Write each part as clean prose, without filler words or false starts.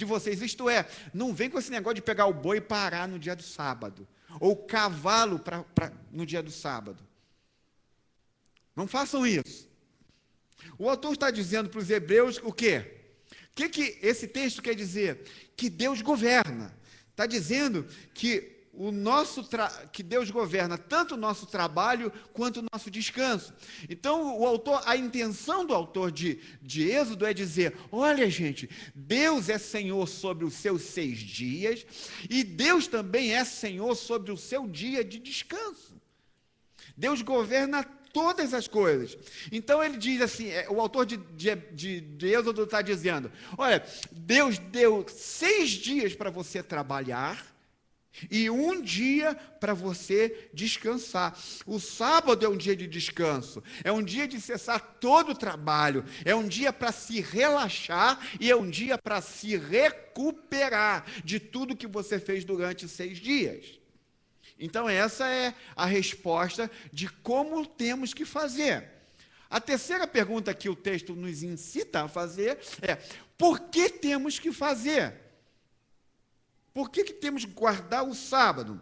de vocês. Isto é, não vem com esse negócio de pegar o boi e parar no dia do sábado, ou o cavalo no dia do sábado. Não façam isso. O autor está dizendo para os hebreus o quê? O que esse texto quer dizer? Que Deus governa. Está dizendo que que Deus governa tanto o nosso trabalho quanto o nosso descanso. Então, a intenção do autor de Êxodo é dizer: olha, gente, Deus é Senhor sobre os seus 6 dias, e Deus também é Senhor sobre o seu dia de descanso. Deus governa todas as coisas. Então ele diz assim, o autor de Êxodo está dizendo: olha, Deus deu 6 dias para você trabalhar e 1 dia para você descansar. O sábado é um dia de descanso, é um dia de cessar todo o trabalho, é um dia para se relaxar e é um dia para se recuperar de tudo que você fez durante 6 dias. Então essa é a resposta de como temos que fazer. A terceira pergunta que o texto nos incita a fazer é: por que temos que fazer? Por que temos que guardar o sábado?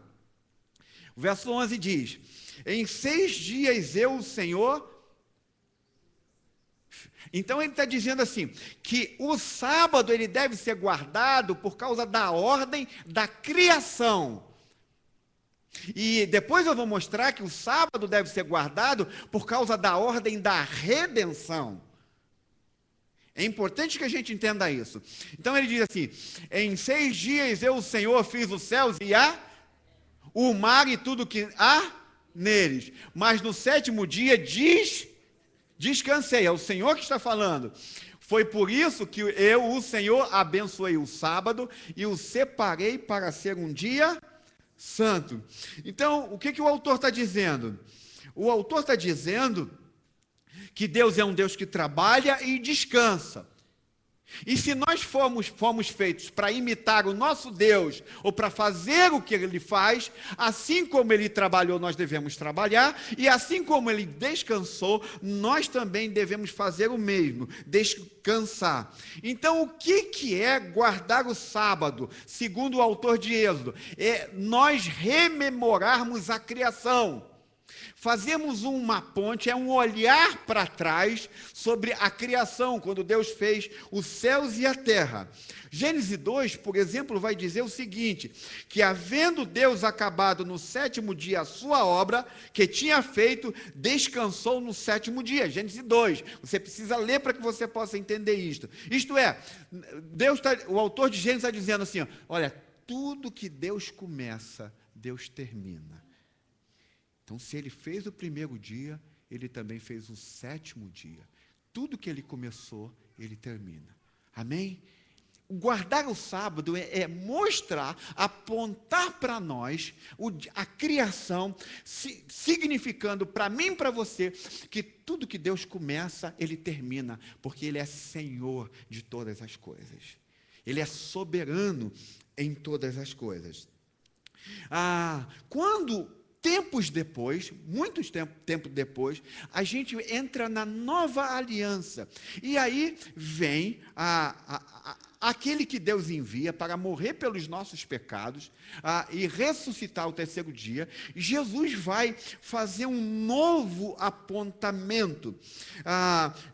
O verso 11 diz: em 6 dias eu, o Senhor... Então ele está dizendo assim, que o sábado ele deve ser guardado por causa da ordem da criação. E depois eu vou mostrar que o sábado deve ser guardado por causa da ordem da redenção. É importante que a gente entenda isso. Então ele diz assim: em 6 dias eu, o Senhor, fiz os céus e o mar e tudo que há neles. Mas no 7º dia descansei. É o Senhor que está falando. Foi por isso que eu, o Senhor, abençoei o sábado e o separei para ser um dia santo. Então, o que o autor está dizendo? O autor está dizendo que Deus é um Deus que trabalha e descansa. E se nós fomos feitos para imitar o nosso Deus, ou para fazer o que Ele faz, assim como Ele trabalhou, nós devemos trabalhar, e assim como Ele descansou, nós também devemos fazer o mesmo, descansar. Então, o que é guardar o sábado, segundo o autor de Êxodo? É nós rememorarmos a criação. Fazemos uma ponte, é um olhar para trás sobre a criação, quando Deus fez os céus e a terra. Gênesis 2, por exemplo, vai dizer o seguinte: que havendo Deus acabado no 7º dia a sua obra, que tinha feito, descansou no 7º dia. Gênesis 2, você precisa ler para que você possa entender isto. Isto é, o autor de Gênesis está dizendo assim, olha, tudo que Deus começa, Deus termina. Então, se Ele fez o 1º dia, Ele também fez o 7º dia. Tudo que Ele começou, Ele termina. Amém? Guardar o sábado é mostrar, apontar para nós a criação, significando para mim e para você que tudo que Deus começa, Ele termina, porque Ele é Senhor de todas as coisas. Ele é soberano em todas as coisas. Tempos depois, muitos tempo depois, a gente entra na nova aliança. E aí vem aquele que Deus envia para morrer pelos nossos pecados e ressuscitar ao 3º dia. Jesus vai fazer um novo apontamento.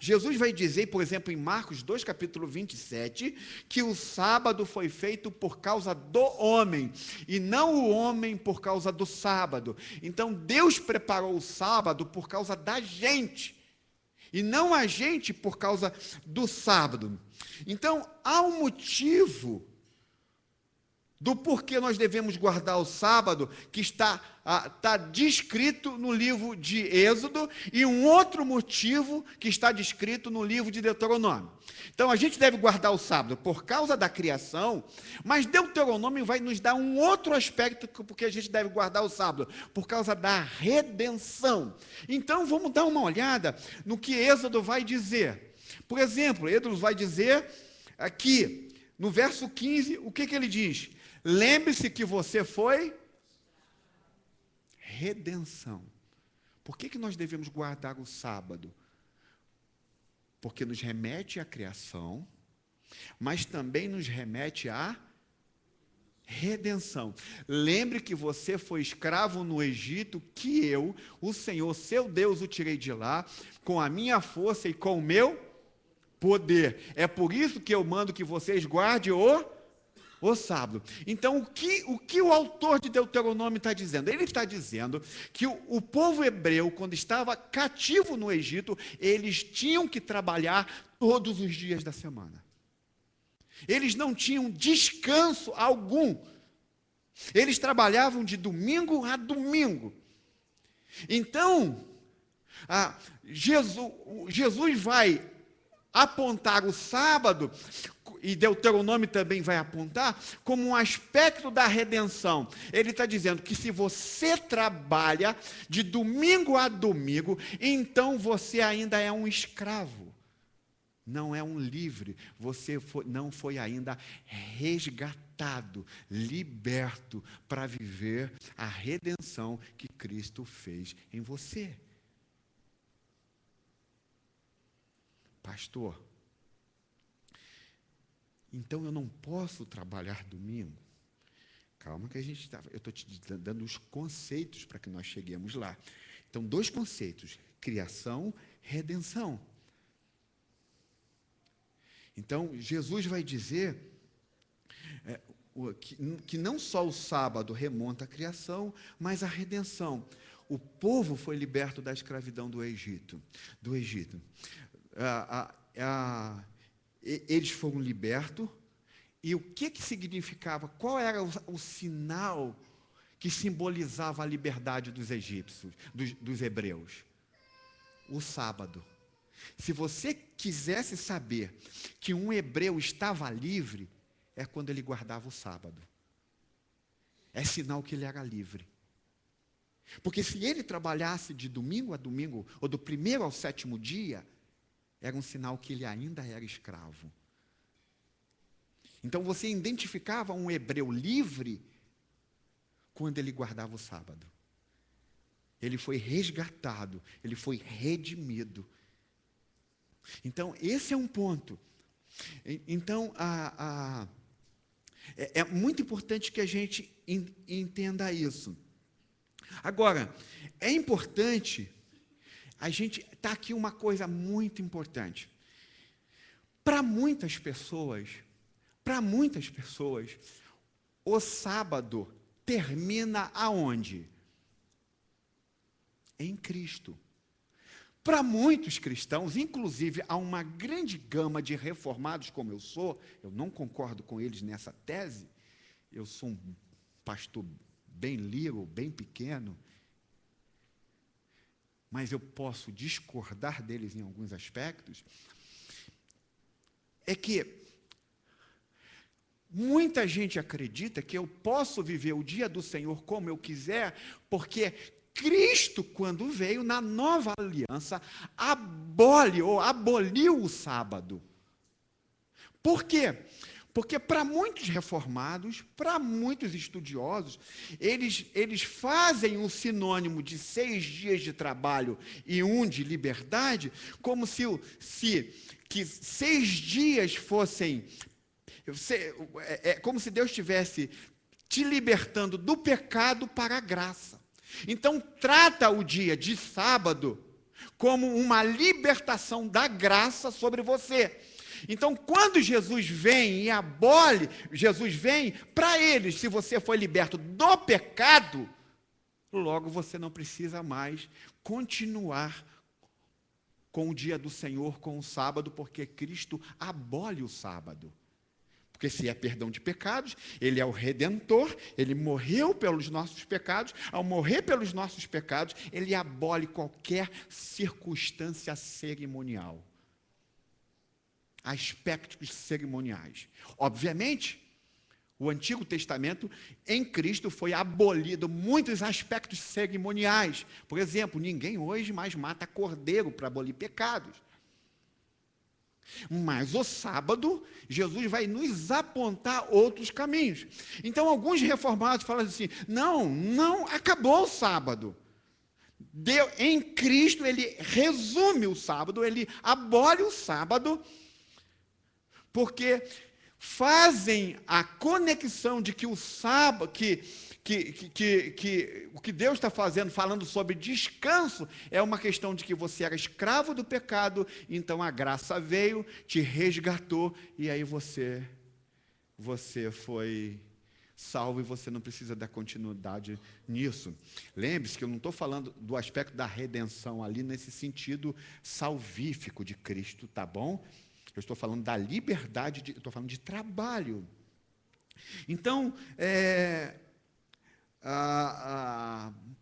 Jesus vai dizer, por exemplo, em Marcos 2, capítulo 27, que o sábado foi feito por causa do homem, e não o homem por causa do sábado. Então, Deus preparou o sábado por causa da gente, e não a gente por causa do sábado. Então, há um motivo do porquê nós devemos guardar o sábado, que está descrito no livro de Êxodo, e um outro motivo que está descrito no livro de Deuteronômio. Então, a gente deve guardar o sábado por causa da criação, mas Deuteronômio vai nos dar um outro aspecto porque a gente deve guardar o sábado, por causa da redenção. Então, vamos dar uma olhada no que Êxodo vai dizer. Por exemplo, Êxodo vai dizer aqui, no verso 15, o que ele diz? Lembre-se que você foi redenção. Por que nós devemos guardar o sábado? Porque nos remete à criação, mas também nos remete à redenção. Lembre que você foi escravo no Egito, que eu, o Senhor, seu Deus, o tirei de lá, com a minha força e com o meu poder. É por isso que eu mando que vocês guardem o sábado. Então, o que o autor de Deuteronômio está dizendo? Ele está dizendo que o povo hebreu, quando estava cativo no Egito, eles tinham que trabalhar todos os dias da semana. Eles não tinham descanso algum. Eles trabalhavam de domingo a domingo. Então, Jesus vai apontar o sábado, e Deuteronômio também vai apontar, como um aspecto da redenção. Ele está dizendo que se você trabalha de domingo a domingo, então você ainda é um escravo. Não é um livre, você não foi ainda resgatado, liberto para viver a redenção que Cristo fez em você. Pastor, então eu não posso trabalhar domingo? Calma que eu estou te dando os conceitos para que nós cheguemos lá. Então, 2 conceitos, criação, redenção. Então, Jesus vai dizer que não só o sábado remonta à criação, mas à redenção. O povo foi liberto da escravidão do Egito. Eles foram libertos, e o que significava? Qual era o sinal que simbolizava a liberdade dos egípcios, dos hebreus? O sábado. Se você quisesse saber que um hebreu estava livre, é quando ele guardava o sábado. É sinal que ele era livre. Porque se ele trabalhasse de domingo a domingo, ou do 1º ao 7º dia, era um sinal que ele ainda era escravo. Então você identificava um hebreu livre quando ele guardava o sábado. Ele foi resgatado, ele foi redimido. Então, esse é um ponto. Então, é muito importante que a gente entenda isso. Agora, é importante, está aqui uma coisa muito importante. Para muitas pessoas, o sábado termina aonde? Em Cristo. Para muitos cristãos, inclusive há uma grande gama de reformados como eu não concordo com eles nessa tese, eu sou um pastor bem little, bem pequeno, mas eu posso discordar deles em alguns aspectos, é que muita gente acredita que eu posso viver o dia do Senhor como eu quiser, porque Cristo, quando veio na nova aliança, aboliu o sábado. Por quê? Porque para muitos reformados, para muitos estudiosos, eles fazem um sinônimo de 6 dias de trabalho e 1 de liberdade, como se 6 dias fossem... como se Deus estivesse te libertando do pecado para a graça. Então, trata o dia de sábado como uma libertação da graça sobre você. Então, quando Jesus vem e abole, Jesus vem para eles, se você foi liberto do pecado, logo você não precisa mais continuar com o dia do Senhor, com o sábado, porque Cristo abole o sábado. Porque se é perdão de pecados, Ele é o Redentor, Ele morreu pelos nossos pecados, ao morrer pelos nossos pecados, Ele abole qualquer circunstância cerimonial. Aspectos cerimoniais. Obviamente, o Antigo Testamento, em Cristo, foi abolido muitos aspectos cerimoniais. Por exemplo, ninguém hoje mais mata cordeiro para abolir pecados. Mas o sábado, Jesus vai nos apontar outros caminhos. Então, alguns reformados falam assim, não acabou o sábado. Em Cristo, Ele resume o sábado, Ele abole o sábado, porque fazem a conexão de que o sábado, o que Deus está fazendo, falando sobre descanso, é uma questão de que você era escravo do pecado, então a graça veio, te resgatou, e aí você foi salvo e você não precisa dar continuidade nisso. Lembre-se que eu não estou falando do aspecto da redenção ali nesse sentido salvífico de Cristo, tá bom? Eu estou falando da liberdade, eu estou falando de trabalho. Então,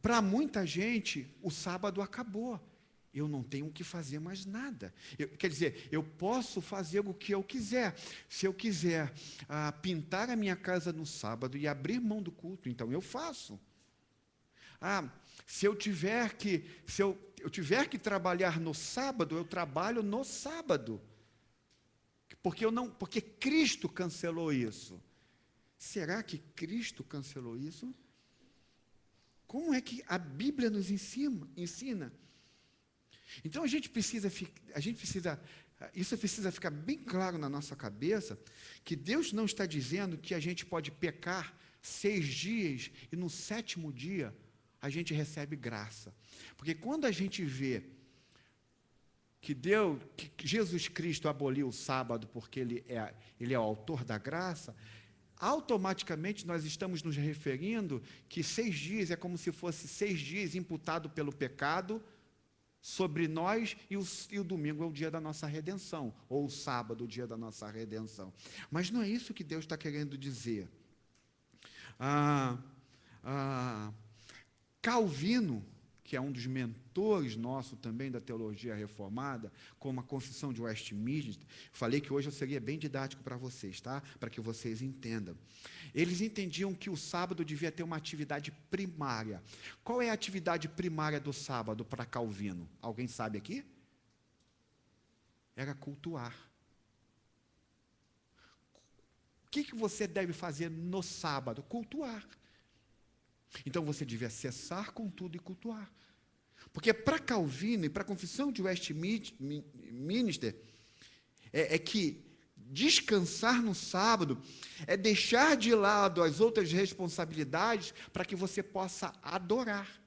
para muita gente, o sábado acabou. Eu não tenho que fazer mais nada. Quer dizer, eu posso fazer o que eu quiser. Se eu quiser pintar a minha casa no sábado e abrir mão do culto, então eu faço. Se eu tiver que trabalhar no sábado, eu trabalho no sábado. Porque Cristo cancelou isso. Será que Cristo cancelou isso? Como é que a Bíblia nos ensina? Então isso precisa ficar bem claro na nossa cabeça, que Deus não está dizendo que a gente pode pecar 6 dias e no 7º dia a gente recebe graça. Porque quando a gente vê que Jesus Cristo aboliu o sábado porque ele é o autor da graça, automaticamente nós estamos nos referindo que 6 dias é como se fosse 6 dias imputado pelo pecado sobre nós, e o domingo é o dia da nossa redenção, ou o sábado, o dia da nossa redenção. Mas não é isso que Deus está querendo dizer. Calvino, que é um dos mentores nossos também da teologia reformada, como a Confissão de Westminster, falei que hoje eu seria bem didático para vocês, tá? Para que vocês entendam. Eles entendiam que o sábado devia ter uma atividade primária. Qual é a atividade primária do sábado para Calvino? Alguém sabe aqui? Era cultuar. O que você deve fazer no sábado? Cultuar. Então você devia cessar com tudo e cultuar. Porque para Calvino e para a Confissão de Westminster, é que descansar no sábado é deixar de lado as outras responsabilidades para que você possa adorar.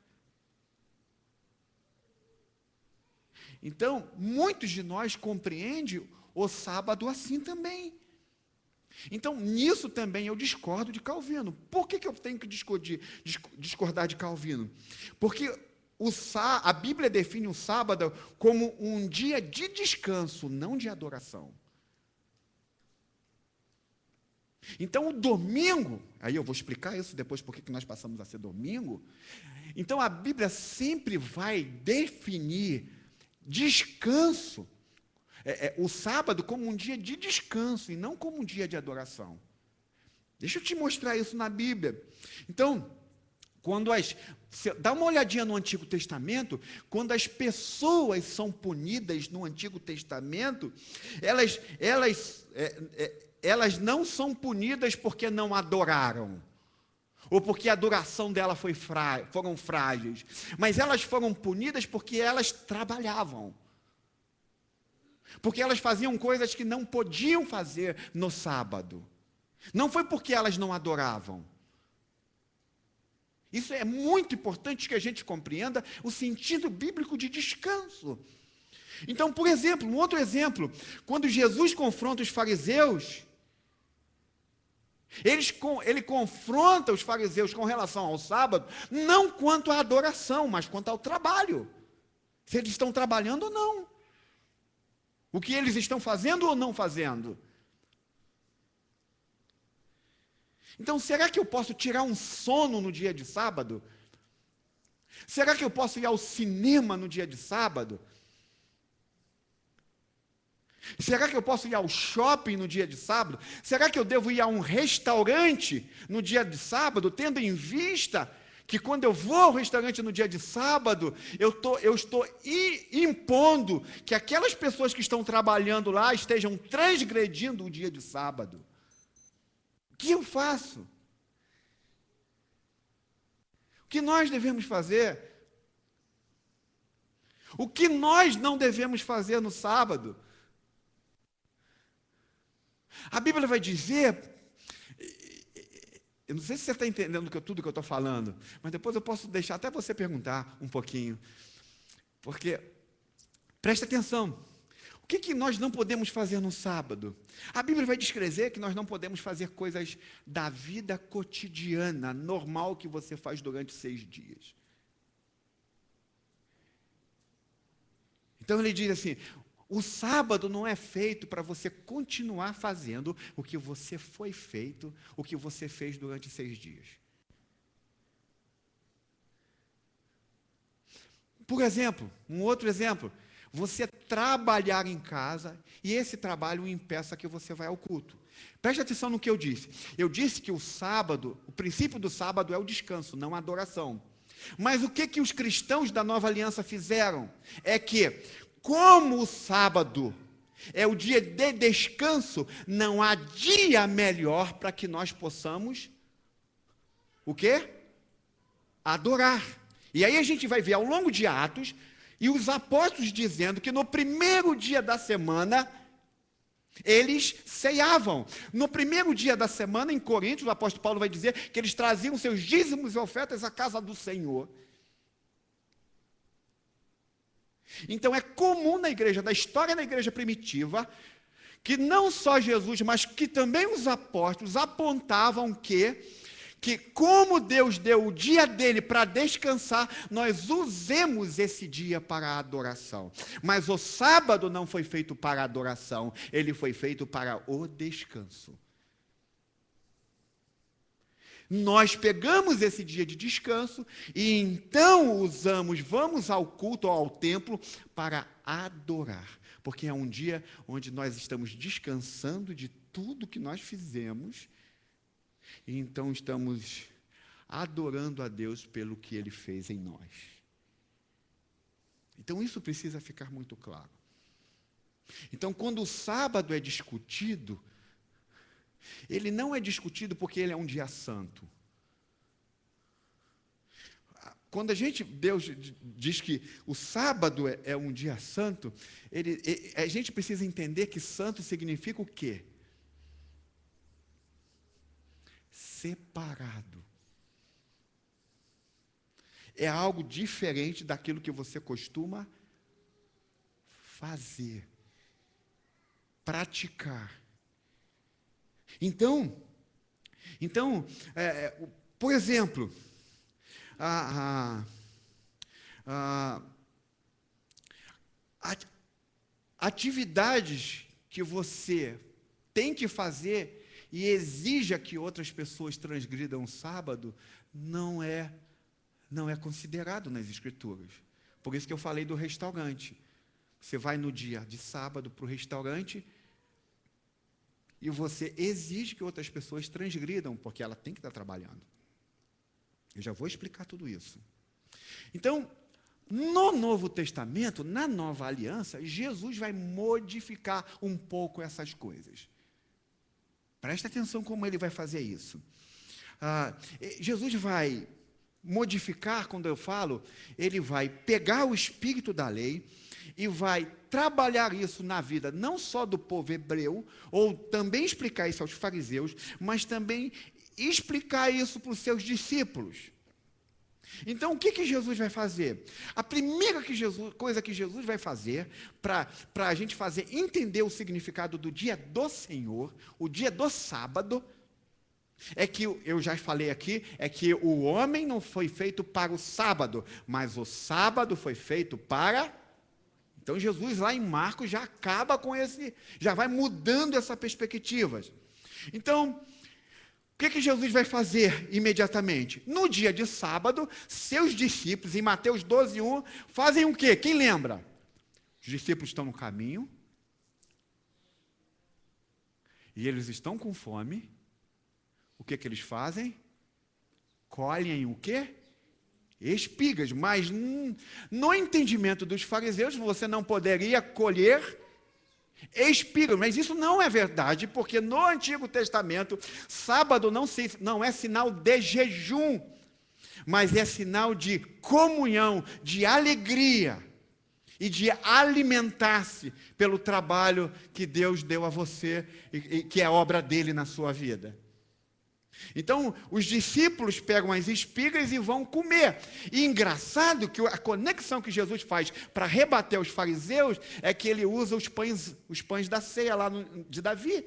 Então, muitos de nós compreendem o sábado assim também. Então, nisso também eu discordo de Calvino. Por que eu tenho que discordar de Calvino? Porque a Bíblia define o sábado como um dia de descanso, não de adoração. Então, o domingo, aí eu vou explicar isso depois, por que nós passamos a ser domingo. Então, a Bíblia sempre vai definir descanso, o sábado como um dia de descanso e não como um dia de adoração. Deixa eu te mostrar isso na Bíblia. Então, dá uma olhadinha no Antigo Testamento, quando as pessoas são punidas no Antigo Testamento, elas não são punidas porque não adoraram, ou porque a adoração dela foram frágeis, mas elas foram punidas porque elas trabalhavam. Porque elas faziam coisas que não podiam fazer no sábado. Não foi porque elas não adoravam. Isso é muito importante que a gente compreenda o sentido bíblico de descanso. Então, por exemplo, um outro exemplo, quando Jesus confronta os fariseus, ele confronta os fariseus com relação ao sábado, não quanto à adoração, mas quanto ao trabalho. Se eles estão trabalhando ou não. O que eles estão fazendo ou não fazendo? Então, será que eu posso tirar um sono no dia de sábado? Será que eu posso ir ao cinema no dia de sábado? Será que eu posso ir ao shopping no dia de sábado? Será que eu devo ir a um restaurante no dia de sábado, tendo em vista que quando eu vou ao restaurante no dia de sábado, eu estou impondo que aquelas pessoas que estão trabalhando lá estejam transgredindo o dia de sábado? O que eu faço? O que nós devemos fazer? O que nós não devemos fazer no sábado? A Bíblia vai dizer, eu não sei se você está entendendo tudo que eu estou falando, mas depois eu posso deixar até você perguntar um pouquinho, porque, presta atenção, o que nós não podemos fazer no sábado? A Bíblia vai descrever que nós não podemos fazer coisas da vida cotidiana, normal que você faz durante 6 dias. Então ele diz assim, o sábado não é feito para você continuar fazendo o que você foi feito, o que você fez durante 6 dias. Por exemplo, um outro exemplo, você trabalhar em casa e esse trabalho impeça que você vá ao culto. Preste atenção no que eu disse. Eu disse que o sábado, o princípio do sábado é o descanso, não a adoração. Mas o que os cristãos da nova aliança fizeram? É que, como o sábado é o dia de descanso, não há dia melhor para que nós possamos, o quê? Adorar. E aí a gente vai ver ao longo de Atos, e os apóstolos dizendo que no primeiro dia da semana, eles ceiavam. No primeiro dia da semana, em Coríntios, o apóstolo Paulo vai dizer que eles traziam seus dízimos e ofertas à casa do Senhor. Então é comum na igreja, da história da igreja primitiva, que não só Jesus, mas que também os apóstolos apontavam que como Deus deu o dia dele para descansar, nós usemos esse dia para a adoração. Mas o sábado não foi feito para a adoração, ele foi feito para o descanso. Nós pegamos esse dia de descanso e então vamos ao culto ou ao templo para adorar. Porque é um dia onde nós estamos descansando de tudo que nós fizemos e então estamos adorando a Deus pelo que Ele fez em nós. Então isso precisa ficar muito claro. Então quando o sábado é discutido, ele não é discutido porque ele é um dia santo. Quando Deus diz que o sábado é um dia santo, a gente precisa entender que santo significa o quê? Separado. É algo diferente daquilo que você costuma fazer, praticar. Então, por exemplo, atividades que você tem que fazer e exija que outras pessoas transgridam o sábado, não é considerado nas Escrituras. Por isso que eu falei do restaurante. Você vai no dia de sábado para o restaurante e você exige que outras pessoas transgridam, porque ela tem que estar trabalhando. Eu já vou explicar tudo isso. Então, no Novo Testamento, na Nova Aliança, Jesus vai modificar um pouco essas coisas. Presta atenção como ele vai fazer isso. Jesus vai modificar, quando eu falo, ele vai pegar o espírito da lei e vai trabalhar isso na vida, não só do povo hebreu, ou também explicar isso aos fariseus, mas também explicar isso para os seus discípulos. Então, o que Jesus vai fazer? A primeira coisa que Jesus vai fazer, para a gente entender o significado do dia do Senhor, o dia do sábado, é que, eu já falei aqui, é que o homem não foi feito para o sábado, mas o sábado foi feito para... Então, Jesus lá em Marcos já acaba com já vai mudando essa perspectiva. Então, o que Jesus vai fazer imediatamente? No dia de sábado, seus discípulos, em Mateus 12:1, fazem o quê? Quem lembra? Os discípulos estão no caminho, e eles estão com fome. O que eles fazem? Colhem o quê? Espigas, mas no entendimento dos fariseus, você não poderia colher espigas, mas isso não é verdade, porque no Antigo Testamento, sábado não é sinal de jejum, mas é sinal de comunhão, de alegria. e de alimentar-se pelo trabalho que Deus deu a você e que é obra dele na sua vida. Então, os discípulos pegam as espigas e vão comer. E engraçado que a conexão que Jesus faz para rebater os fariseus é que ele usa os pães da ceia lá de Davi,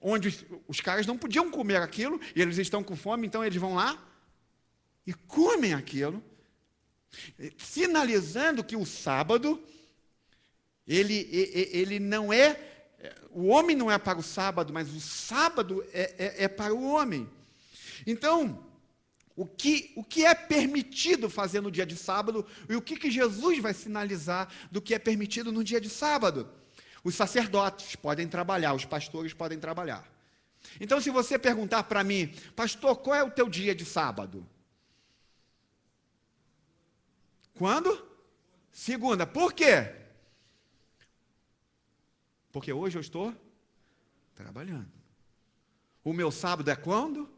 onde os caras não podiam comer aquilo, e eles estão com fome, então eles vão lá e comem aquilo, sinalizando que o sábado, ele não é, o homem não é para o sábado, mas o sábado é para o homem. Então, o que é permitido fazer no dia de sábado, e o que Jesus vai sinalizar do que é permitido no dia de sábado? Os sacerdotes podem trabalhar, os pastores podem trabalhar. Então, se você perguntar para mim, pastor, qual é o teu dia de sábado? Quando? Segunda. Por quê? Porque hoje eu estou trabalhando. O meu sábado é quando?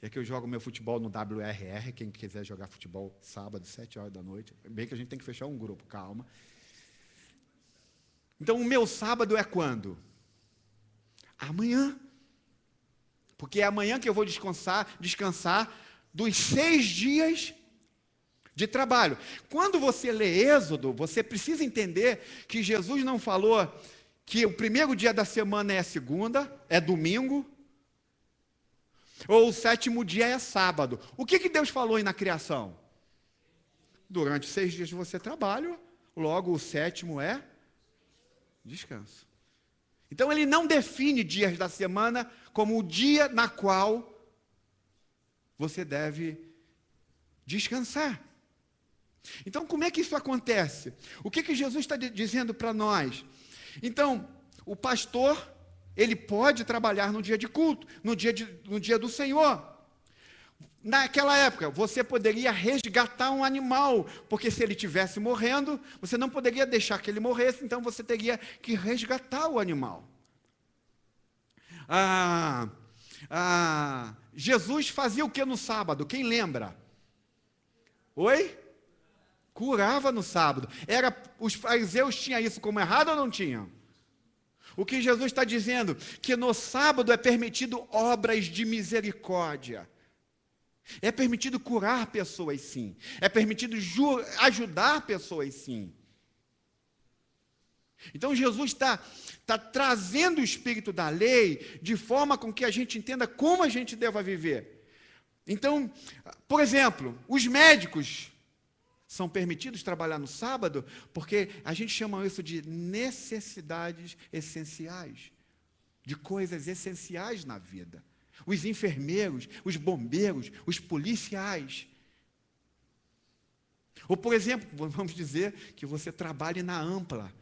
É que eu jogo meu futebol no WRR, quem quiser jogar futebol sábado, 7 horas da noite. Bem que a gente tem que fechar um grupo, calma. Então, o meu sábado é quando? Amanhã. Porque é amanhã que eu vou descansar dos 6 dias de trabalho. Quando você lê Êxodo, você precisa entender que Jesus não falou que o primeiro dia da semana é segunda, é domingo, ou o 7º dia é sábado. O que Deus falou aí na criação? Durante 6 dias você trabalha, logo o 7º é descanso. Então ele não define dias da semana como o dia na qual você deve descansar. Então como é que isso acontece? O que Jesus está dizendo para nós? Então, o pastor, ele pode trabalhar no dia de culto, no dia do Senhor. Naquela época, você poderia resgatar um animal, porque se ele estivesse morrendo, você não poderia deixar que ele morresse, então você teria que resgatar o animal. Jesus fazia o que no sábado? Quem lembra? Oi? Curava no sábado. Os fariseus tinham isso como errado ou não tinham? O que Jesus está dizendo? Que no sábado é permitido obras de misericórdia. É permitido curar pessoas, sim. É permitido ajudar pessoas, sim. Então Jesus está trazendo o espírito da lei de forma com que a gente entenda como a gente deva viver. Então, por exemplo, os médicos são permitidos trabalhar no sábado porque a gente chama isso de necessidades essenciais, de coisas essenciais na vida. Os enfermeiros, os bombeiros, os policiais. Ou, por exemplo, vamos dizer que você trabalhe na Ampla.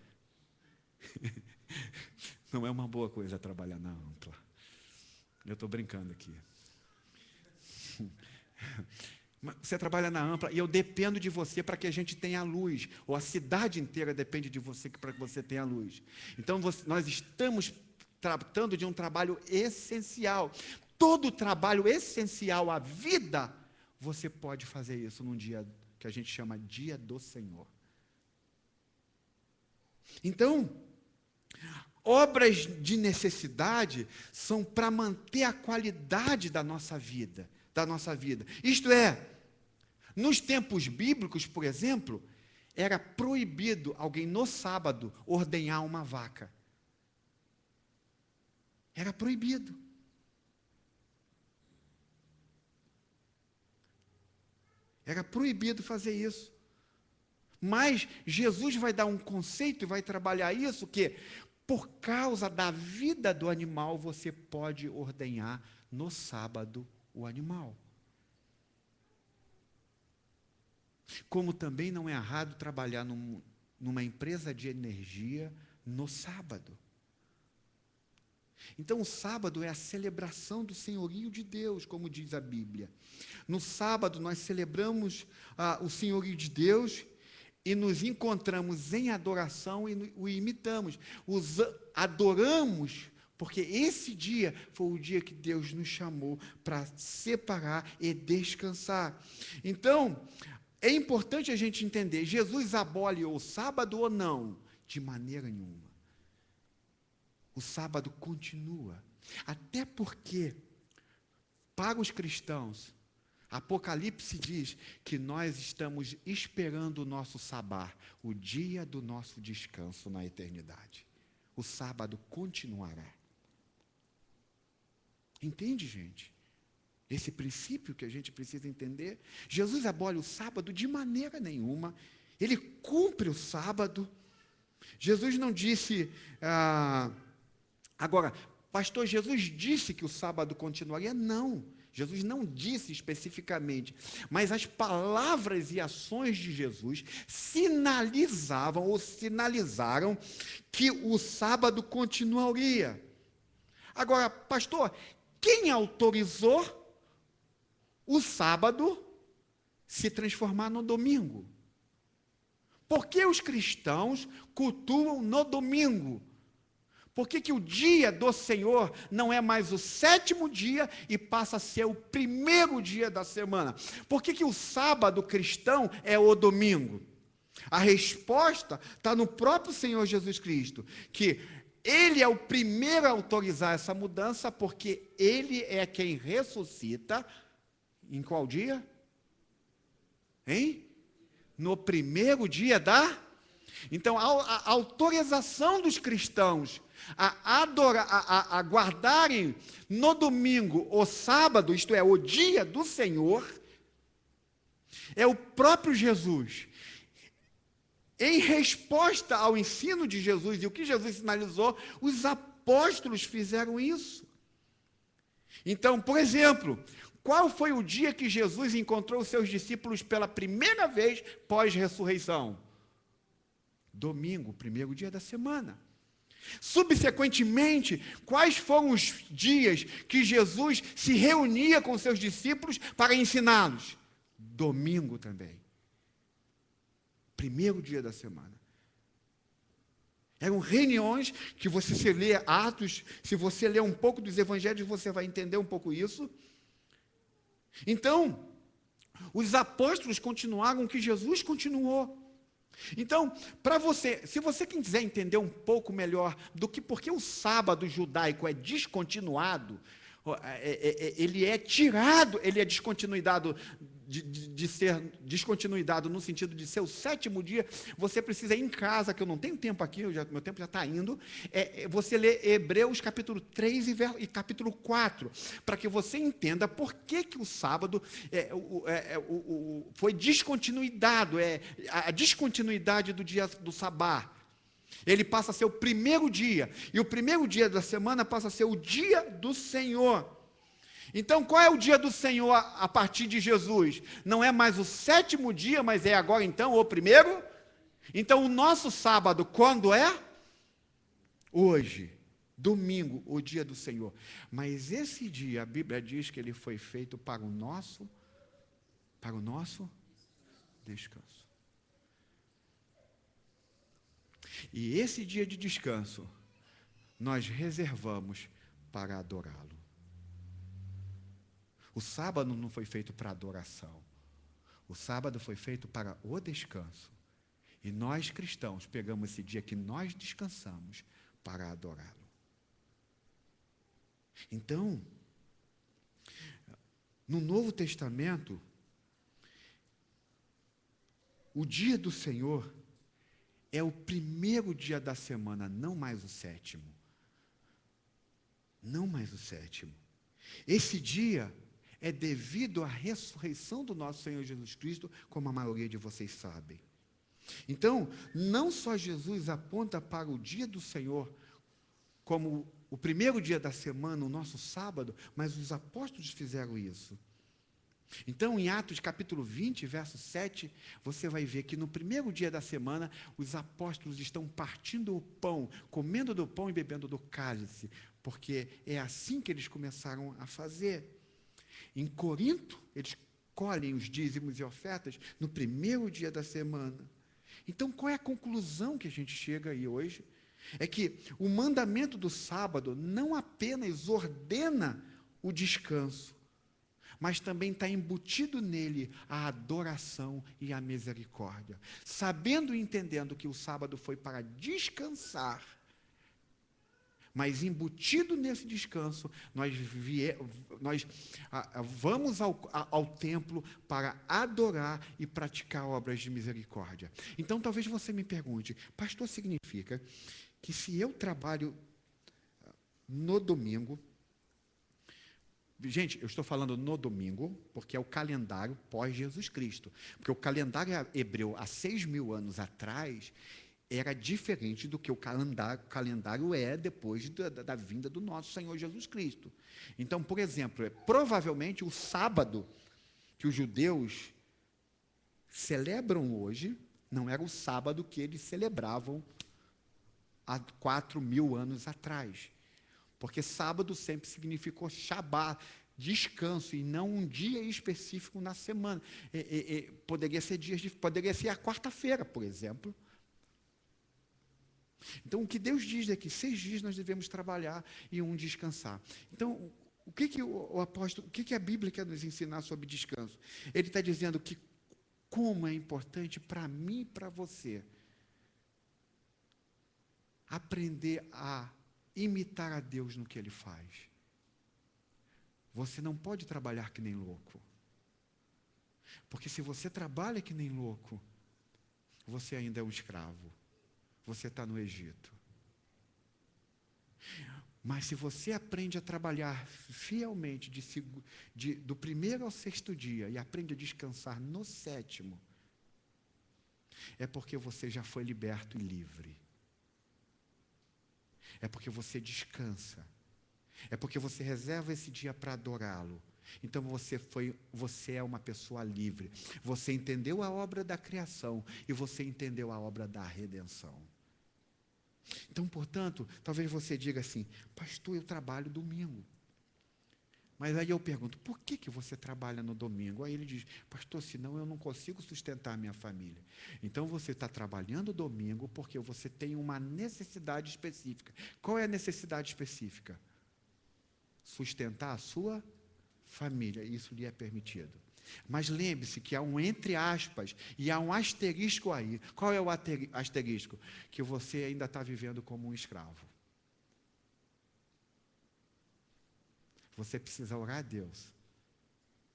Não é uma boa coisa trabalhar na Ampla. Eu estou brincando aqui. Você trabalha na Ampla e eu dependo de você para que a gente tenha luz, ou a cidade inteira depende de você para que você tenha luz. Então, nós estamos tratando de um trabalho essencial. Todo trabalho essencial à vida, você pode fazer isso num dia que a gente chama Dia do Senhor. Então, obras de necessidade são para manter a qualidade da nossa vida. Isto é, nos tempos bíblicos, por exemplo, era proibido alguém no sábado ordenhar uma vaca. Era proibido. Era proibido fazer isso. Mas Jesus vai dar um conceito e vai trabalhar isso, que por causa da vida do animal, você pode ordenhar no sábado o animal. Como também não é errado trabalhar numa empresa de energia no sábado. Então, o sábado é a celebração do senhorio de Deus, como diz a Bíblia. No sábado, nós celebramos o senhorio de Deus e nos encontramos em adoração e o imitamos. Adoramos, porque esse dia foi o dia que Deus nos chamou para separar e descansar. Então, é importante a gente entender, Jesus abole o sábado ou não? De maneira nenhuma. O sábado continua. Até porque, para os cristãos, Apocalipse diz que nós estamos esperando o nosso sabá, o dia do nosso descanso na eternidade. O sábado continuará. Entende, gente? Esse princípio que a gente precisa entender. Jesus abole o sábado de maneira nenhuma. Ele cumpre o sábado. Jesus não disse... Agora, pastor, Jesus disse que o sábado continuaria? Não. Jesus não disse especificamente, mas as palavras e ações de Jesus sinalizavam ou sinalizaram que o sábado continuaria. Agora, pastor, quem autorizou o sábado se transformar no domingo? Por que os cristãos cultuam no domingo? Por que o dia do Senhor não é mais o 7º dia e passa a ser o 1º dia da semana? Por que o sábado cristão é o domingo? A resposta está no próprio Senhor Jesus Cristo, que Ele é o primeiro a autorizar essa mudança, porque Ele é quem ressuscita, em qual dia? Hein? No 1º dia da... Então, a autorização dos cristãos a guardarem no domingo o sábado, isto é, o dia do Senhor, é o próprio Jesus. Em resposta ao ensino de Jesus e o que Jesus sinalizou, os apóstolos fizeram isso. Então, por exemplo, qual foi o dia que Jesus encontrou os seus discípulos pela primeira vez pós-ressurreição? Domingo, 1º dia da semana. Subsequentemente, quais foram os dias que Jesus se reunia com seus discípulos para ensiná-los? Domingo também. 1º dia da semana. Eram reuniões que você se lê Atos, se você ler um pouco dos evangelhos, você vai entender um pouco isso. Então, os apóstolos continuaram o que Jesus continuou. Então, para você, se você quiser entender um pouco melhor do que porque o sábado judaico é descontinuado, ele é tirado, ele é descontinuidade de ser descontinuidade no sentido de ser o 7º dia, você precisa ir em casa, que eu não tenho tempo aqui, meu tempo já está indo, você lê Hebreus capítulo 3 e capítulo 4, para que você entenda por que o sábado foi descontinuidade, a descontinuidade do dia do sabá. Ele passa a ser o 1º dia, e o 1º dia da semana passa a ser o dia do Senhor. Então, qual é o dia do Senhor a partir de Jesus? Não é mais o 7º dia, mas é agora então o 1º? Então, o nosso sábado, quando é? Hoje, domingo, o dia do Senhor. Mas esse dia, a Bíblia diz que ele foi feito para o nosso descanso. E esse dia de descanso, nós reservamos para adorá-lo. O sábado não foi feito para adoração. O sábado foi feito para o descanso. E nós, cristãos, pegamos esse dia que nós descansamos para adorá-lo. Então, no Novo Testamento, o dia do Senhor é o 1º dia da semana, não mais o 7º. Não mais o 7º. Esse dia é devido à ressurreição do nosso Senhor Jesus Cristo, como a maioria de vocês sabem. Então, não só Jesus aponta para o dia do Senhor como o 1º dia da semana, o nosso sábado, mas os apóstolos fizeram isso. Então, em Atos capítulo 20, verso 7, você vai ver que no 1º dia da semana, os apóstolos estão partindo o pão, comendo do pão e bebendo do cálice, porque é assim que eles começaram a fazer. Em Corinto, eles colhem os dízimos e ofertas no 1º dia da semana. Então, qual é a conclusão que a gente chega aí hoje? É que o mandamento do sábado não apenas ordena o descanso, mas também está embutido nele a adoração e a misericórdia. Sabendo e entendendo que o sábado foi para descansar, mas embutido nesse descanso, nós vamos ao templo para adorar e praticar obras de misericórdia. Então, talvez você me pergunte, pastor, significa que se eu trabalho no domingo, gente, eu estou falando no domingo, porque é o calendário pós-Jesus Cristo. Porque o calendário hebreu, há 6.000 anos atrás, era diferente do que o calendário é depois da vinda do nosso Senhor Jesus Cristo. Então, por exemplo, provavelmente o sábado que os judeus celebram hoje, não era o sábado que eles celebravam há 4.000 anos atrás. Porque sábado sempre significou Shabá, descanso, e não um dia específico na semana. Poderia ser a quarta-feira, por exemplo. Então, o que Deus diz é que 6 dias nós devemos trabalhar e um descansar. Então, o que a Bíblia quer nos ensinar sobre descanso? Ele está dizendo que como é importante para mim e para você aprender a imitar a Deus no que Ele faz. Você não pode trabalhar que nem louco. Porque se você trabalha que nem louco, você ainda é um escravo. Você está no Egito. Mas se você aprende a trabalhar fielmente do primeiro ao 6º dia e aprende a descansar no 7º, é porque você já foi liberto e livre. É porque você descansa. É porque você reserva esse dia para adorá-lo. Então você é uma pessoa livre. Você entendeu a obra da criação e você entendeu a obra da redenção. Então, portanto, talvez você diga assim, pastor, eu trabalho domingo. Mas aí eu pergunto, por que você trabalha no domingo? Aí ele diz, pastor, senão eu não consigo sustentar a minha família. Então você está trabalhando domingo porque você tem uma necessidade específica. Qual é a necessidade específica? Sustentar a sua família. Isso lhe é permitido. Mas lembre-se que há um entre aspas e há um asterisco aí. Qual é o asterisco? Que você ainda está vivendo como um escravo. Você precisa orar a Deus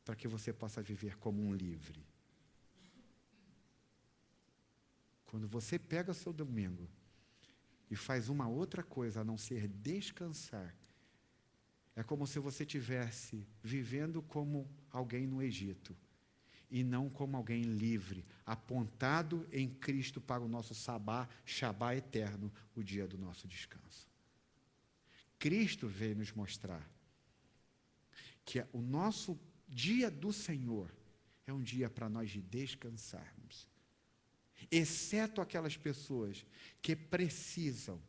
para que você possa viver como um livre. Quando você pega o seu domingo e faz uma outra coisa a não ser descansar, é como se você estivesse vivendo como alguém no Egito e não como alguém livre, apontado em Cristo para o nosso Shabá eterno, o dia do nosso descanso. Cristo veio nos mostrar que o nosso dia do Senhor é um dia para nós descansarmos, exceto aquelas pessoas que precisam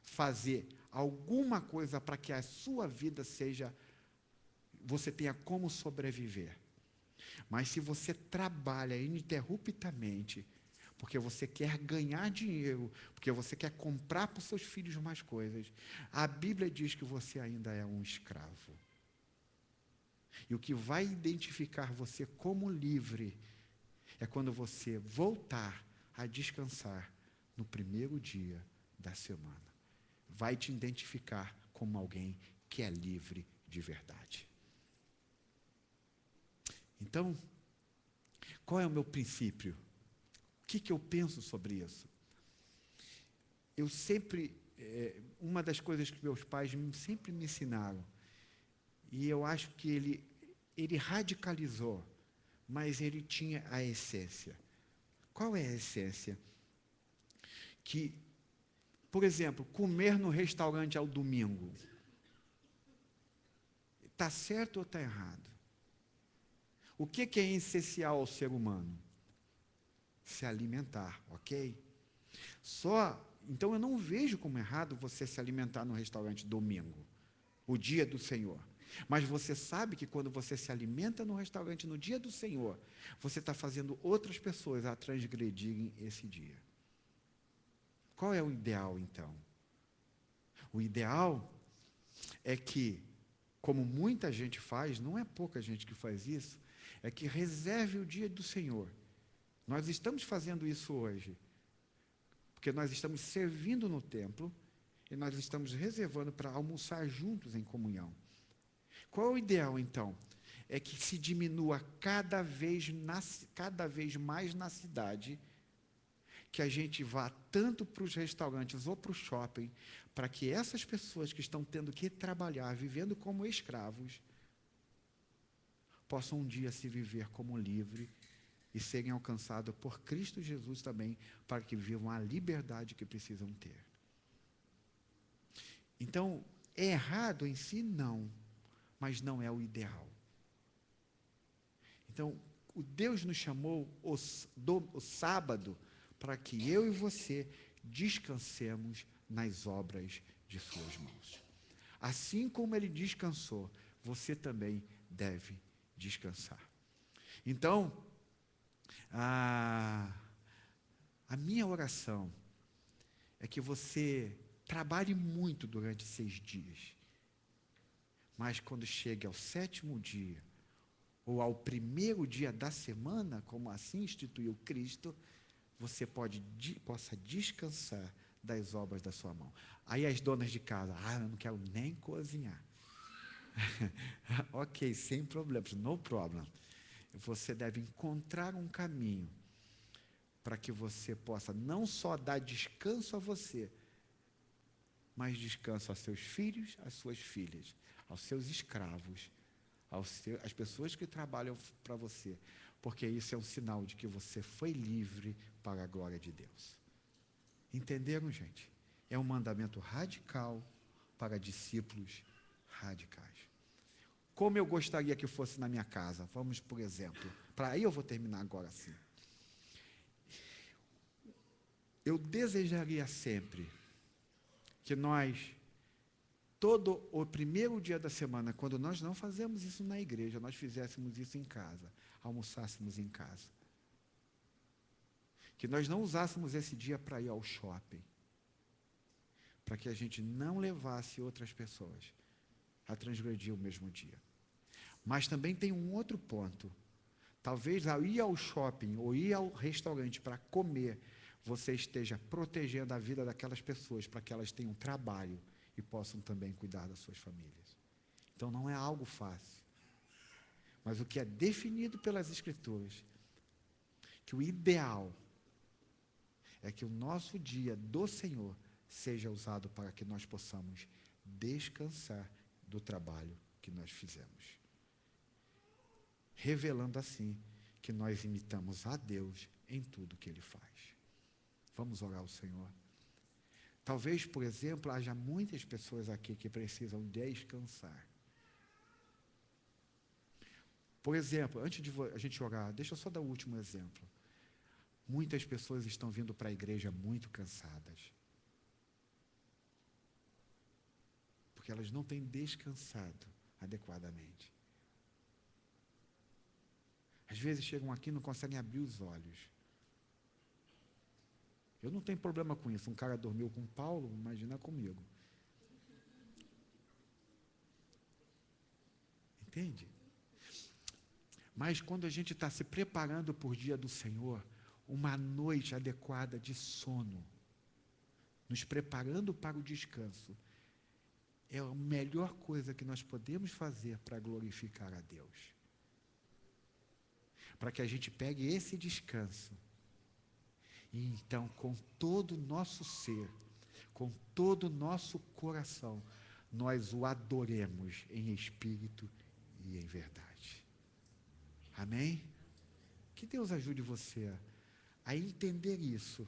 fazer alguma coisa para que a sua vida você tenha como sobreviver. Mas se você trabalha ininterruptamente, porque você quer ganhar dinheiro, porque você quer comprar para os seus filhos mais coisas, a Bíblia diz que você ainda é um escravo. E o que vai identificar você como livre é quando você voltar a descansar no primeiro dia da semana. Vai te identificar como alguém que é livre de verdade. Então, qual é o meu princípio? O que eu penso sobre isso? Eu sempre, uma das coisas que meus pais sempre me ensinaram, e eu acho que ele radicalizou, mas ele tinha a essência. Qual é a essência? Que, por exemplo, comer no restaurante ao domingo, está certo ou está errado? O que é essencial ao ser humano? Se alimentar, ok? Então eu não vejo como errado você se alimentar no restaurante domingo, o dia do Senhor. Mas você sabe que quando você se alimenta no restaurante no dia do Senhor, você está fazendo outras pessoas a transgredirem esse dia. Qual é o ideal, então? O ideal é que, como muita gente faz, não é pouca gente que faz isso, é que reserve o dia do Senhor. Nós estamos fazendo isso hoje, porque nós estamos servindo no templo e nós estamos reservando para almoçar juntos em comunhão. Qual é o ideal, então? É que se diminua cada vez mais na cidade, que a gente vá tanto para os restaurantes ou para o shopping, para que essas pessoas que estão tendo que trabalhar, vivendo como escravos, possam um dia se viver como livre e serem alcançados por Cristo Jesus também, para que vivam a liberdade que precisam ter. Então, é errado em si? Não, mas não é o ideal. Então, o Deus nos chamou o sábado para que eu e você descansemos nas obras de suas mãos. Assim como ele descansou, você também deve descansar. Então, a minha oração é que você trabalhe muito durante 6 dias, mas quando chegue ao 7º dia, ou ao 1º dia da semana, como assim instituiu Cristo, você possa descansar das obras da sua mão. Aí as donas de casa, eu não quero nem cozinhar. Ok, sem problemas, no problem. Você deve encontrar um caminho para que você possa não só dar descanso a você, mas descanso aos seus filhos, às suas filhas, aos seus escravos, às pessoas que trabalham para você, porque isso é um sinal de que você foi livre para a glória de Deus. Entenderam, gente? É um mandamento radical para discípulos radicais. Como eu gostaria que fosse na minha casa, vamos, por exemplo, aí eu vou terminar agora assim. Eu desejaria sempre que nós, todo o 1º dia da semana, quando nós não fazemos isso na igreja, nós fizéssemos isso em casa, almoçássemos em casa. Que nós não usássemos esse dia para ir ao shopping, para que a gente não levasse outras pessoas a transgredir o mesmo dia. Mas também tem um outro ponto. Talvez ao ir ao shopping ou ir ao restaurante para comer, você esteja protegendo a vida daquelas pessoas para que elas tenham trabalho e possam também cuidar das suas famílias. Então não é algo fácil. Mas o que é definido pelas Escrituras, que o ideal é que o nosso dia do Senhor seja usado para que nós possamos descansar do trabalho que nós fizemos. Revelando assim que nós imitamos a Deus em tudo que Ele faz. Vamos orar ao Senhor. Talvez, por exemplo, haja muitas pessoas aqui que precisam descansar. Por exemplo, antes de a gente orar, deixa eu só dar o último exemplo. Muitas pessoas estão vindo para a igreja muito cansadas. Porque elas não têm descansado adequadamente. Às vezes chegam aqui e não conseguem abrir os olhos. Eu não tenho problema com isso. Um cara dormiu com Paulo, imagina comigo. Entende? Mas quando a gente está se preparando para o dia do Senhor, uma noite adequada de sono, nos preparando para o descanso, é a melhor coisa que nós podemos fazer para glorificar a Deus. Para que a gente pegue esse descanso e então, com todo o nosso ser, com todo o nosso coração, nós o adoremos em espírito e em verdade. Amém? Que Deus ajude você a entender isso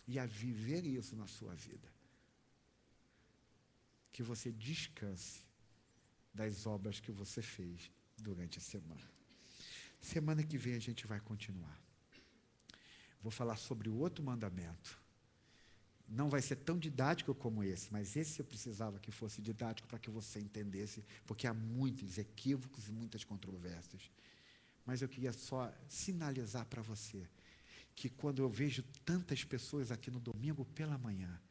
e a viver isso na sua vida. Que você descanse das obras que você fez durante a semana. Semana que vem a gente vai continuar. Vou falar sobre o outro mandamento. Não vai ser tão didático como esse, mas esse eu precisava que fosse didático para que você entendesse, porque há muitos equívocos e muitas controvérsias. Mas eu queria só sinalizar para você que quando eu vejo tantas pessoas aqui no domingo pela manhã,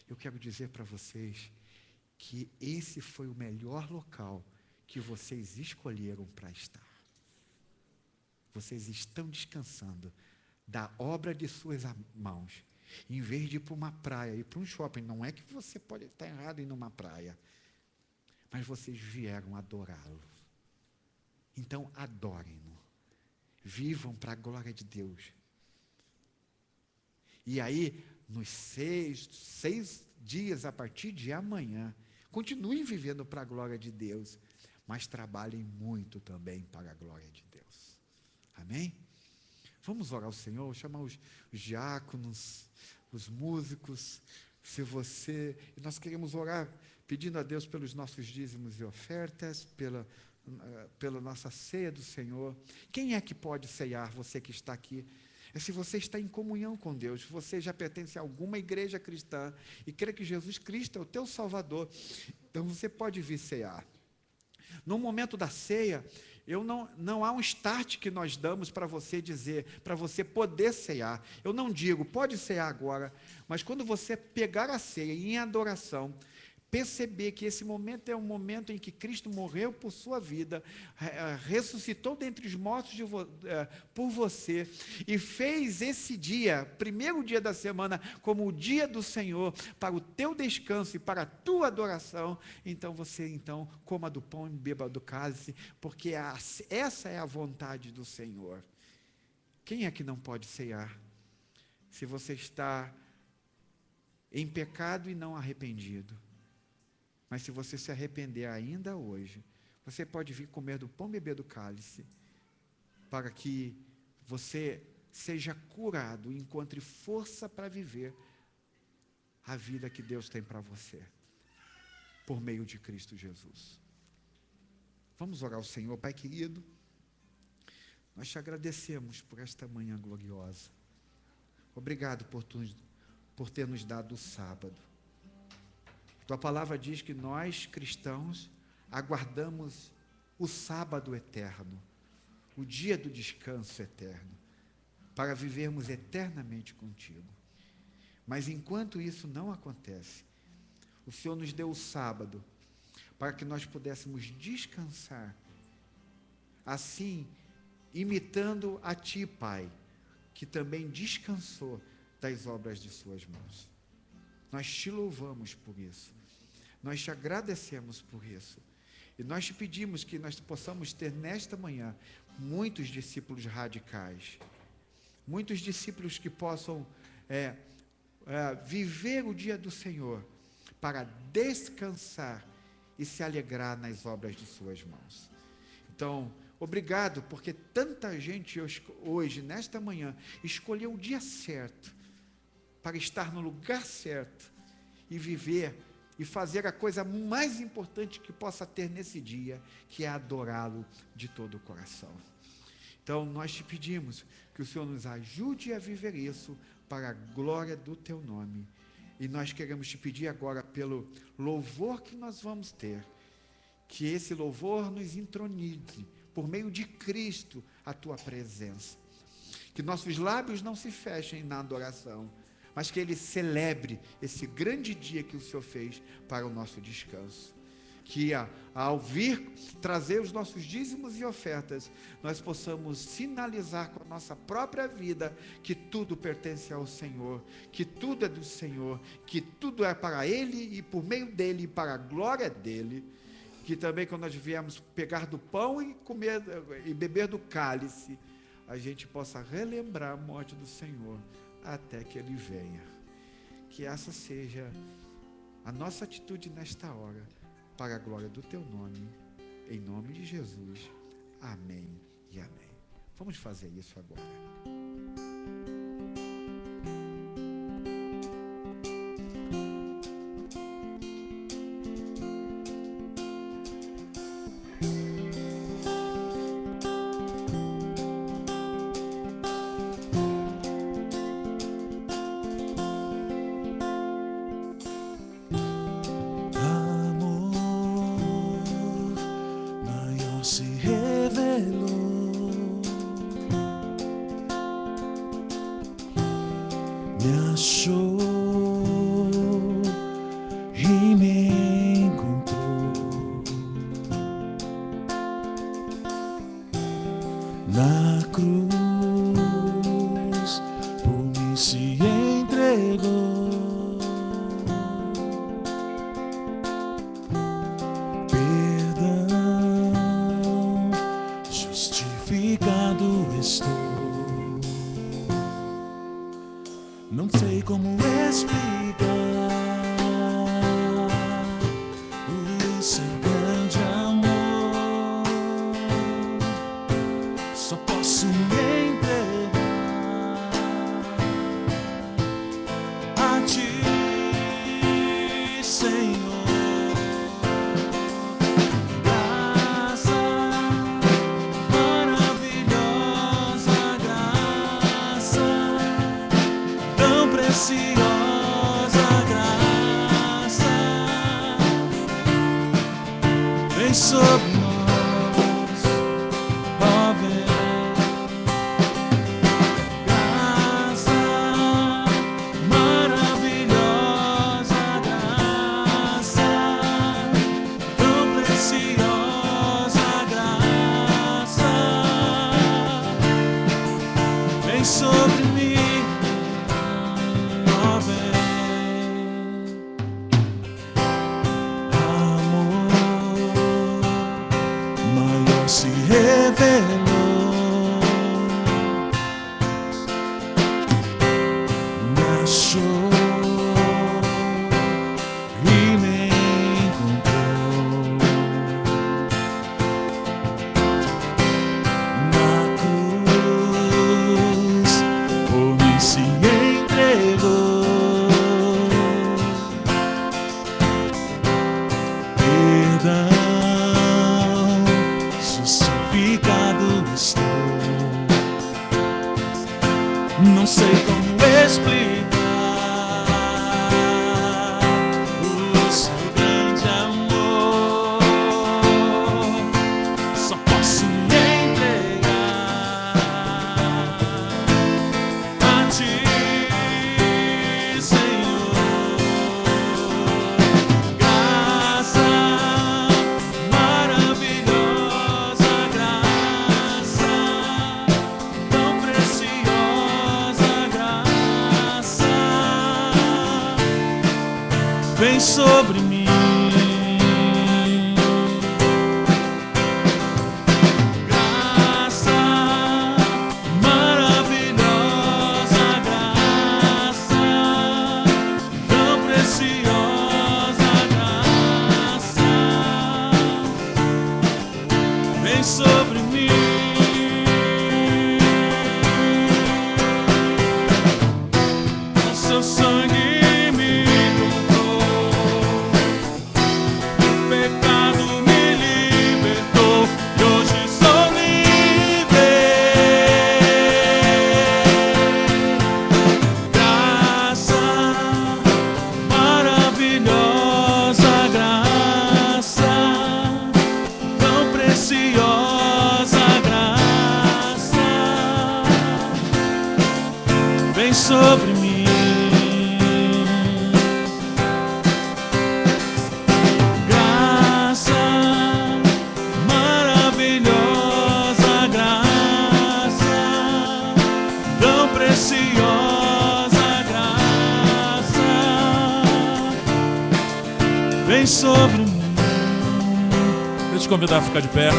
eu quero dizer para vocês que esse foi o melhor local que vocês escolheram para estar. Vocês estão descansando da obra de suas mãos, em vez de ir para uma praia, ir para um shopping. Não é que você pode estar errado em ir numa praia, mas vocês vieram adorá-lo. Então, adorem-no. Vivam para a glória de Deus. E aí, nos 6 dias a partir de amanhã, continuem vivendo para a glória de Deus, mas trabalhem muito também para a glória de Deus. Amém? Vamos orar ao Senhor, chamar os diáconos, os músicos, e nós queremos orar pedindo a Deus pelos nossos dízimos e ofertas, pela nossa ceia do Senhor. Quem é que pode ceiar? Você que está aqui. É se você está em comunhão com Deus, se você já pertence a alguma igreja cristã e crê que Jesus Cristo é o teu Salvador, então você pode vir cear. No momento da ceia, não há um start que nós damos para você dizer, para você poder cear. Eu não digo, pode cear agora, mas quando você pegar a ceia em adoração, perceber que esse momento é um momento em que Cristo morreu por sua vida, ressuscitou dentre os mortos por você, e fez esse dia, primeiro dia da semana, como o dia do Senhor, para o teu descanso e para a tua adoração, então você coma do pão e beba do cálice, porque essa é a vontade do Senhor. Quem é que não pode ceiar? Se você está em pecado e não arrependido. Mas se você se arrepender ainda hoje, você pode vir comer do pão e beber do cálice, para que você seja curado e encontre força para viver a vida que Deus tem para você, por meio de Cristo Jesus. Vamos orar ao Senhor. Pai querido, nós te agradecemos por esta manhã gloriosa. Obrigado por ter nos dado o sábado. Tua palavra diz que nós, cristãos, aguardamos o sábado eterno, o dia do descanso eterno, para vivermos eternamente contigo. Mas enquanto isso não acontece, o Senhor nos deu o sábado para que nós pudéssemos descansar, assim, imitando a Ti, Pai, que também descansou das obras de suas mãos. Nós te louvamos por isso, nós te agradecemos por isso, e nós te pedimos que nós possamos ter nesta manhã muitos discípulos radicais, muitos discípulos que possam viver o dia do Senhor, para descansar e se alegrar nas obras de suas mãos. Então, obrigado, porque tanta gente hoje, nesta manhã, escolheu o dia certo, para estar no lugar certo e viver e fazer a coisa mais importante que possa ter nesse dia, que é adorá-lo de todo o coração. Então, nós te pedimos que o Senhor nos ajude a viver isso para a glória do teu nome. E nós queremos te pedir agora, pelo louvor que nós vamos ter, que esse louvor nos entronize, por meio de Cristo, a tua presença. Que nossos lábios não se fechem na adoração, mas que Ele celebre esse grande dia que o Senhor fez para o nosso descanso. Que ao vir trazer os nossos dízimos e ofertas, nós possamos sinalizar com a nossa própria vida que tudo pertence ao Senhor, que tudo é do Senhor, que tudo é para Ele e por meio dEle e para a glória dEle. Que também quando nós viemos pegar do pão e comer e beber do cálice, a gente possa relembrar a morte do Senhor até que Ele venha. Que essa seja a nossa atitude nesta hora, para a glória do teu nome, em nome de Jesus. Amém e amém. Vamos fazer isso agora. Na cruz por mim se entregou. Perdão, justificado estou. Não sei como explicar o seu grande amor. Só posso me entregar a Ti, Senhor. Graça, maravilhosa graça, tão preciosa graça, vem sobre nós, ó vem. Graça, maravilhosa graça, tão preciosa graça, vem sobre mim, ó vem. Amor maior se revelou, me achou e me encontrou. Na cruz por mim se entregou. Perdão, justificado estou. Não sei como explicar o seu grande amor. Só posso me entregar a Ti, Senhor. Graça, maravilhosa graça, tão preciosa graça, vem sobre mim. Graça, maravilhosa graça, tão preciosa graça, vem sobre mim. O seu sangue me comprou, o pecado me libertou e hoje sou livre. Graça, maravilhosa graça, tão preciosa graça, vem sobre mim. Graça, maravilhosa graça, tão preciosa graça, vem sobre mim. Quero te convidar a ficar de pé.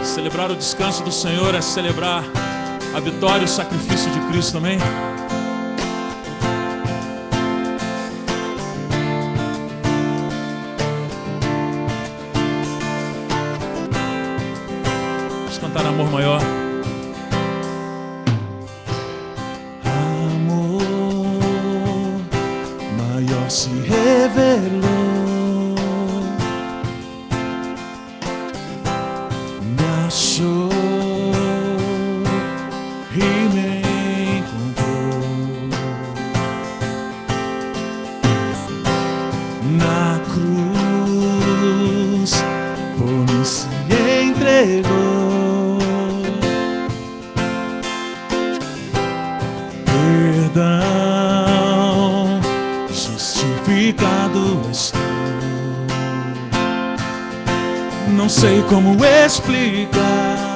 Celebrar o descanso do Senhor é celebrar a vitória e o sacrifício de Cristo também. Vamos cantar Amor Maior. Amor maior se revelou, me achou e me encontrou. Na cruz por mim se entregou. Perdão, justificado estou. Não sei como explicar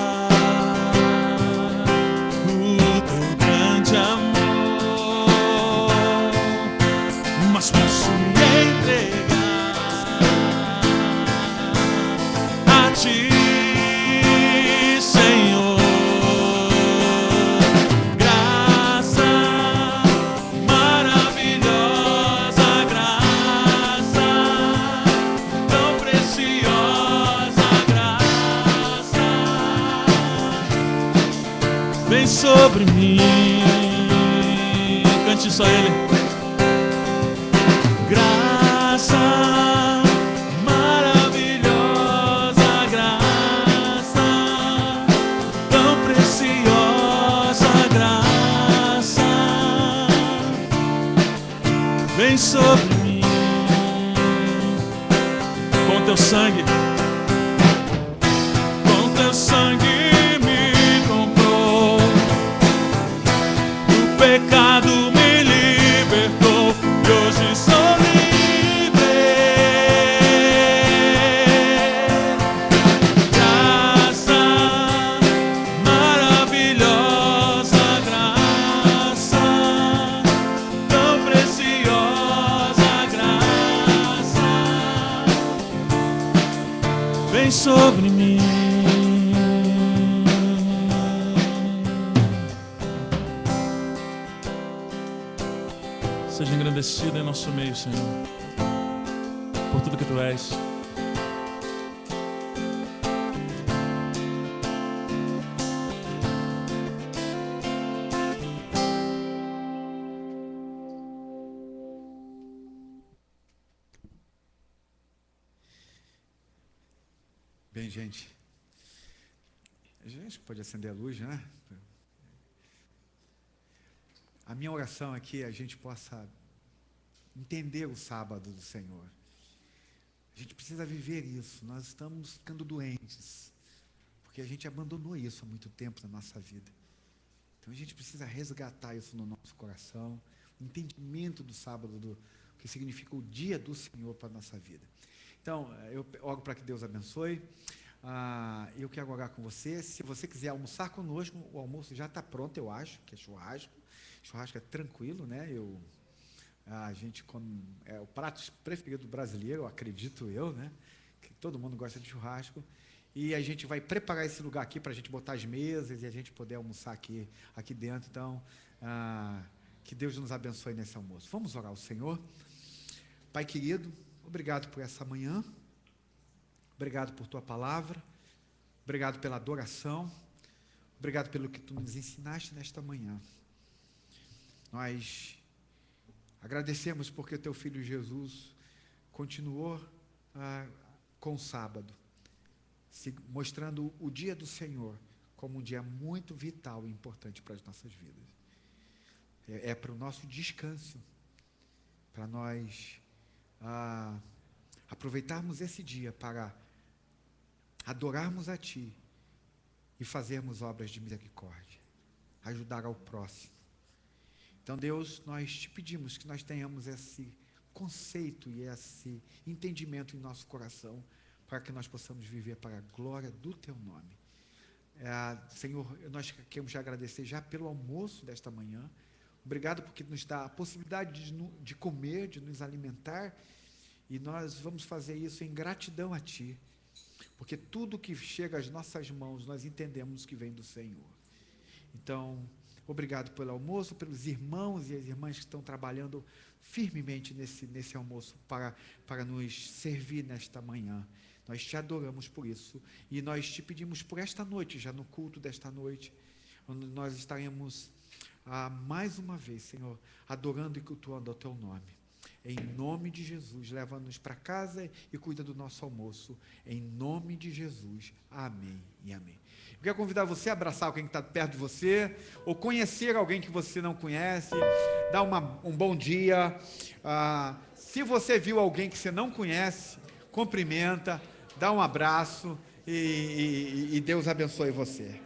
o teu grande amor, mas posso me entregar a ti, Senhor. Graça maravilhosa, graça tão preciosa, graça vem sobre mim. Cante só ele. Graça maravilhosa, graça tão preciosa, graça vem sobre mim. Com teu sangue, com teu sangue me comprou, o pecado me libertou e hoje sou livre. Graça maravilhosa, graça tão preciosa, graça vem sobre mim. Seja engrandecido em nosso meio, Senhor, por tudo que Tu és. Bem, gente, a gente pode acender a luz, né? A minha oração aqui é que a gente possa entender o sábado do Senhor. A gente precisa viver isso. Nós estamos ficando doentes, porque a gente abandonou isso há muito tempo na nossa vida. Então a gente precisa resgatar isso no nosso coração, o entendimento do sábado, do que significa o dia do Senhor para a nossa vida. Então, eu oro para que Deus abençoe. Eu quero orar com você. Se você quiser almoçar conosco, o almoço já está pronto, eu acho, que é churrasco. Churrasco é tranquilo, né? A gente come, é o prato preferido do brasileiro, acredito eu, né? Que todo mundo gosta de churrasco. E a gente vai preparar esse lugar aqui para a gente botar as mesas e a gente poder almoçar aqui dentro. Então, que Deus nos abençoe nesse almoço. Vamos orar ao Senhor. Pai querido, obrigado por essa manhã. Obrigado por Tua palavra. Obrigado pela adoração. Obrigado pelo que Tu nos ensinaste nesta manhã. Nós agradecemos porque Teu Filho Jesus continuou com o sábado, mostrando o dia do Senhor como um dia muito vital e importante para as nossas vidas. É para o nosso descanso, para nós aproveitarmos esse dia para adorarmos a Ti e fazermos obras de misericórdia, ajudar ao próximo. Então, Deus, nós Te pedimos que nós tenhamos esse conceito e esse entendimento em nosso coração, para que nós possamos viver para a glória do Teu nome. Senhor, nós queremos te agradecer já pelo almoço desta manhã. Obrigado porque nos dá a possibilidade de comer, de nos alimentar, e nós vamos fazer isso em gratidão a Ti, porque tudo que chega às nossas mãos, nós entendemos que vem do Senhor. Então, obrigado pelo almoço, pelos irmãos e as irmãs que estão trabalhando firmemente nesse almoço para nos servir nesta manhã. Nós Te adoramos por isso e nós Te pedimos por esta noite, já no culto desta noite, onde nós estaremos mais uma vez, Senhor, adorando e cultuando ao Teu nome. Em nome de Jesus, leva-nos para casa e cuida do nosso almoço. Em nome de Jesus, amém e amém. Eu quero convidar você a abraçar alguém que está perto de você, ou conhecer alguém que você não conhece, dar um bom dia. Se você viu alguém que você não conhece, cumprimenta, dá um abraço e Deus abençoe você.